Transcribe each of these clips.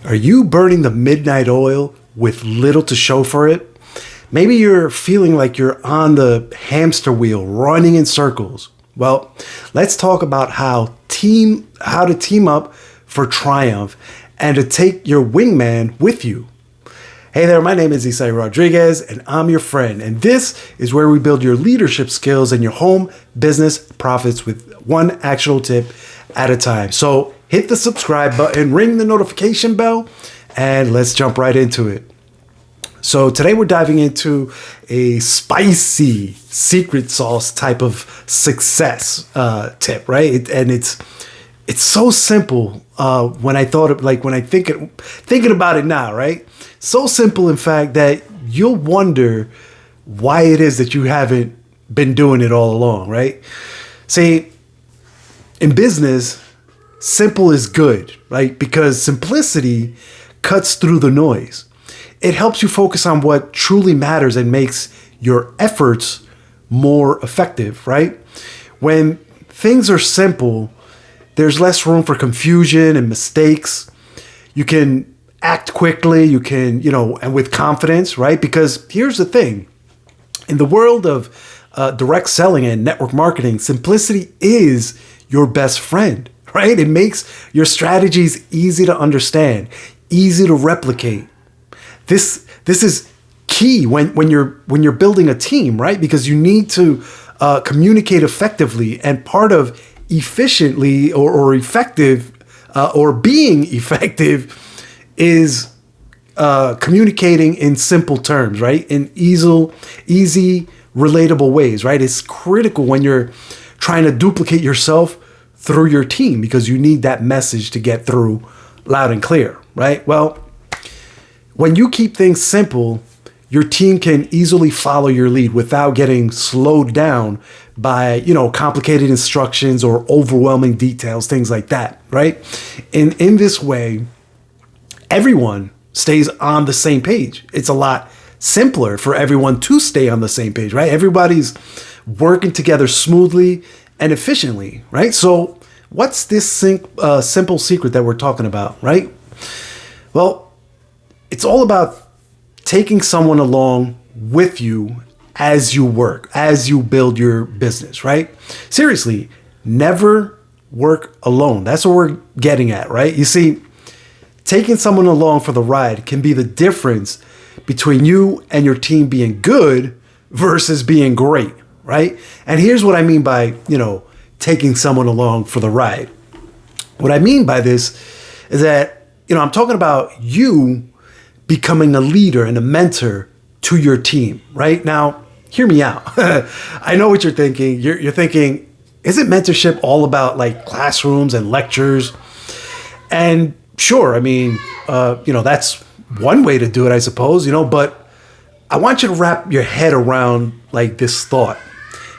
Are you burning the midnight oil with little to show for it? Maybe you're feeling like you're on the hamster wheel running in circles. Well, let's talk about how to team up for triumph and to take your wingman with you. Hey there, my name is Isai Rodriguez and I'm your friend. And this is where we build your leadership skills and your home business profits with one actionable tip at a time. So hit the subscribe button, ring the notification bell, and let's jump right into it. So today we're diving into a spicy secret sauce type of success tip, right? And it's so simple when I thinking about it now, right? So simple, in fact, that you'll wonder why it is that you haven't been doing it all along, right? See, in business, simple is good, right? Because simplicity cuts through the noise. It helps you focus on what truly matters and makes your efforts more effective, right? When things are simple, there's less room for confusion and mistakes. You can act quickly, you can, and with confidence, right? Because here's the thing. In the world of direct selling and network marketing, simplicity is your best friend, right? It makes your strategies easy to understand, easy to replicate. This is key when you're building a team, right? Because you need to communicate effectively, and part of efficiently or effective or being effective is communicating in simple terms, right? In easy, relatable ways, right? It's critical when you're trying to duplicate yourself through your team because you need that message to get through loud and clear, right? Well, when you keep things simple, your team can easily follow your lead without getting slowed down by, complicated instructions or overwhelming details, things like that, right? And in this way, everyone stays on the same page. It's a lot simpler for everyone to stay on the same page, right? Everybody's working together smoothly and efficiently, right? So what's this simple secret that we're talking about, right? Well, it's all about taking someone along with you as you work, as you build your business, right? Seriously, never work alone. That's what we're getting at, right? You see, taking someone along for the ride can be the difference between you and your team being good versus being great, right? And here's what I mean by, taking someone along for the ride. What I mean by this is that, I'm talking about you becoming a leader and a mentor to your team, right? Now, hear me out. I know what you're thinking. You're thinking, isn't mentorship all about like classrooms and lectures? And sure, I mean, that's one way to do it, I suppose, but I want you to wrap your head around like this thought.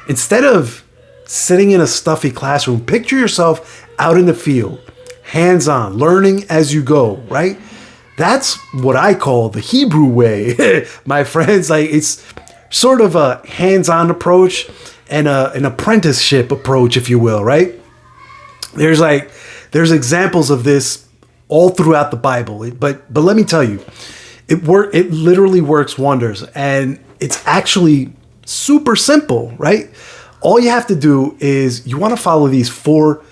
Instead of sitting in a stuffy classroom, picture yourself out in the field, hands-on, learning as you go, right? That's what I call the Hebrew way, my friends. Like, it's sort of a hands-on approach and an apprenticeship approach, if you will, right? There's examples of this all throughout the Bible, but let me tell you, it literally works wonders, and it's actually super simple, right? All you have to do is you want to follow these 4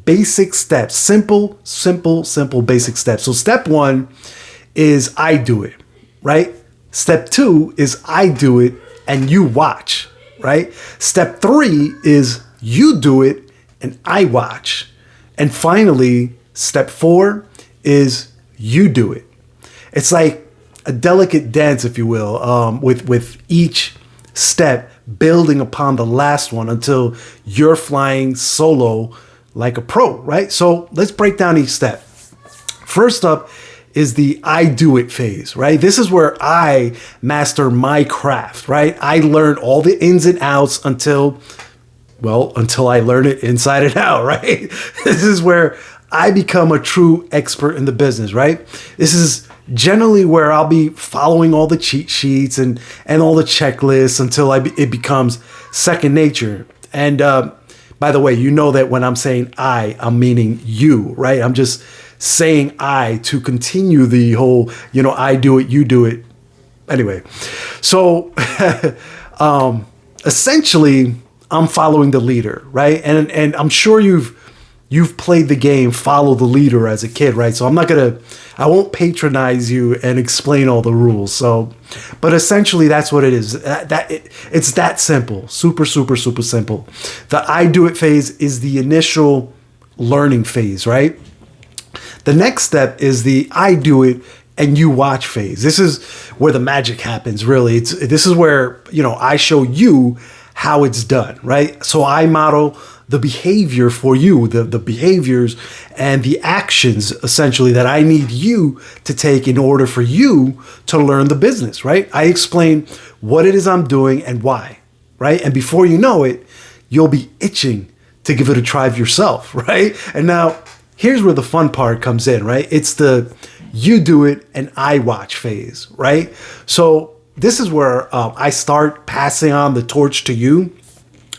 basic steps, simple basic steps. So step 1 is I do it, right? Step 2 is I do it and you watch, right? Step 3 is you do it and I watch. And finally, step 4 is you do it. It's like a delicate dance, if you will, with each step building upon the last one until you're flying solo like a pro, right? So let's break down each step. First up is the I do it phase, right? This is where I master my craft, right? I learn all the ins and outs until I learn it inside and out, right? This is where I become a true expert in the business, right? This is generally where I'll be following all the cheat sheets and all the checklists until it becomes second nature. And by the way, you know that when I'm saying I'm meaning you, right? I'm just saying I to continue the whole, I do it, you do it. Anyway, so essentially, I'm following the leader, right? And I'm sure you've played the game Follow the Leader as a kid, right? So I won't patronize you and explain all the rules. So, but essentially that's what it is. It's that simple, super, super, super simple. The I do it phase is the initial learning phase, right? The next step is the I do it and you watch phase. This is where the magic happens, really. This is where, I show you how it's done, right? So I model the behavior for you, the behaviors and the actions essentially that I need you to take in order for you to learn the business, right? I explain what it is I'm doing and why, right? And before you know it, you'll be itching to give it a try yourself, right? And now here's where the fun part comes in, right? It's the you do it and I watch phase, right? So this is where I start passing on the torch to you,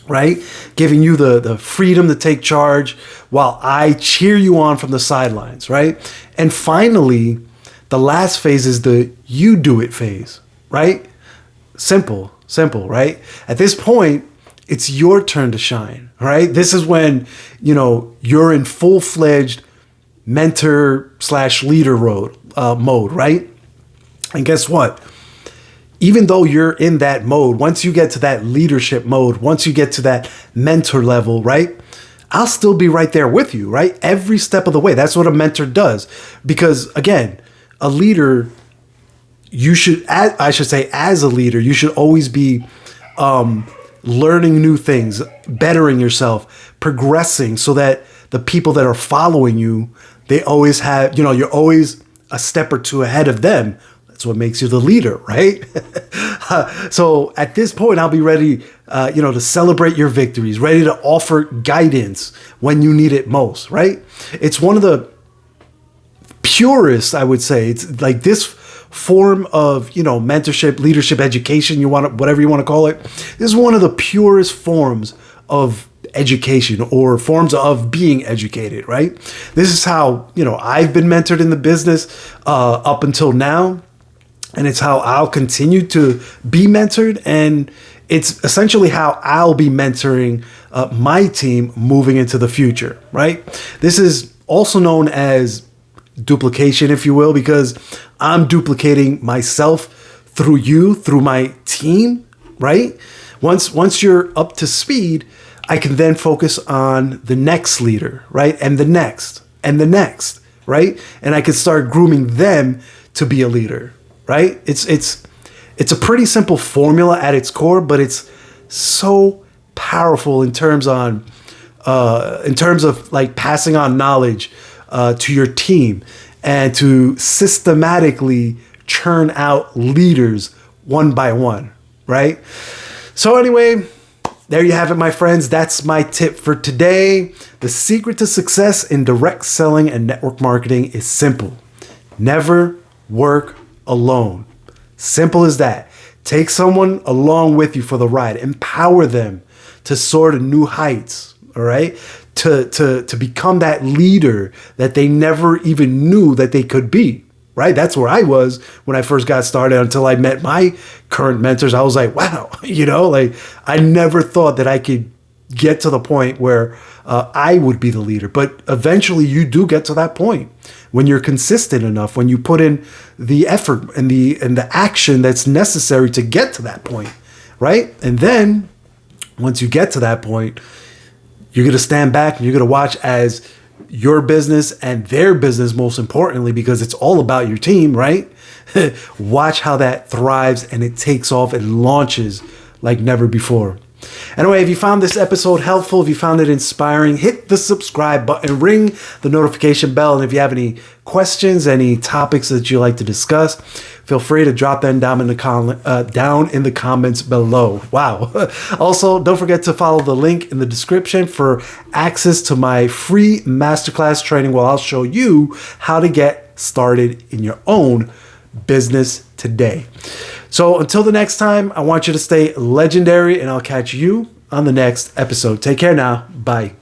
right? Giving you the freedom to take charge while I cheer you on from the sidelines, right? And finally, the last phase is the you do it phase, right? Simple, right? At this point, it's your turn to shine, right? This is when, you're in full-fledged mentor/leader mode, right? And guess what? Even though you're in that mode, once you get to that leadership mode, once you get to that mentor level, right? I'll still be right there with you, right? Every step of the way. That's what a mentor does. Because again, a leader, as a leader, you should always be learning new things, bettering yourself, progressing so that the people that are following you, they always have, you're always a step or two ahead of them. That's what makes you the leader, right? So at this point, I'll be ready, to celebrate your victories, ready to offer guidance when you need it most, right? It's one of the purest, I would say. It's like this form of, mentorship, leadership, education, whatever you want to call it. This is one of the purest forms of education or forms of being educated, right? This is how, I've been mentored in the business up until now. And it's how I'll continue to be mentored. And it's essentially how I'll be mentoring my team moving into the future, right? This is also known as duplication, if you will, because I'm duplicating myself through you, through my team, right? Once you're up to speed, I can then focus on the next leader, right? And the next, right? And I can start grooming them to be a leader, right? It's a pretty simple formula at its core, but it's so powerful in terms of like passing on knowledge to your team and to systematically churn out leaders one by one, right? So anyway, there you have it, my friends. That's my tip for today. The secret to success in direct selling and network marketing is simple. Never work alone. Simple as that. Take someone along with you for the ride. Empower them to soar to new heights, all right? To become that leader that they never even knew that they could be, right? That's where I was when I first got started until I met my current mentors. I was like, wow, I never thought that I could get to the point where I would be the leader. But eventually you do get to that point when you're consistent enough, when you put in the effort and the action that's necessary to get to that point, right? And then once you get to that point, you're going to stand back and you're going to watch as your business and their business, most importantly, because it's all about your team, right? Watch how that thrives and it takes off and launches like never before. Anyway, if you found this episode helpful, if you found it inspiring, hit the subscribe button, ring the notification bell. And if you have any questions, any topics that you'd like to discuss, feel free to drop them down in the comments below. Wow. Also, don't forget to follow the link in the description for access to my free masterclass training where I'll show you how to get started in your own business today. So until the next time, I want you to stay legendary and I'll catch you on the next episode. Take care now. Bye.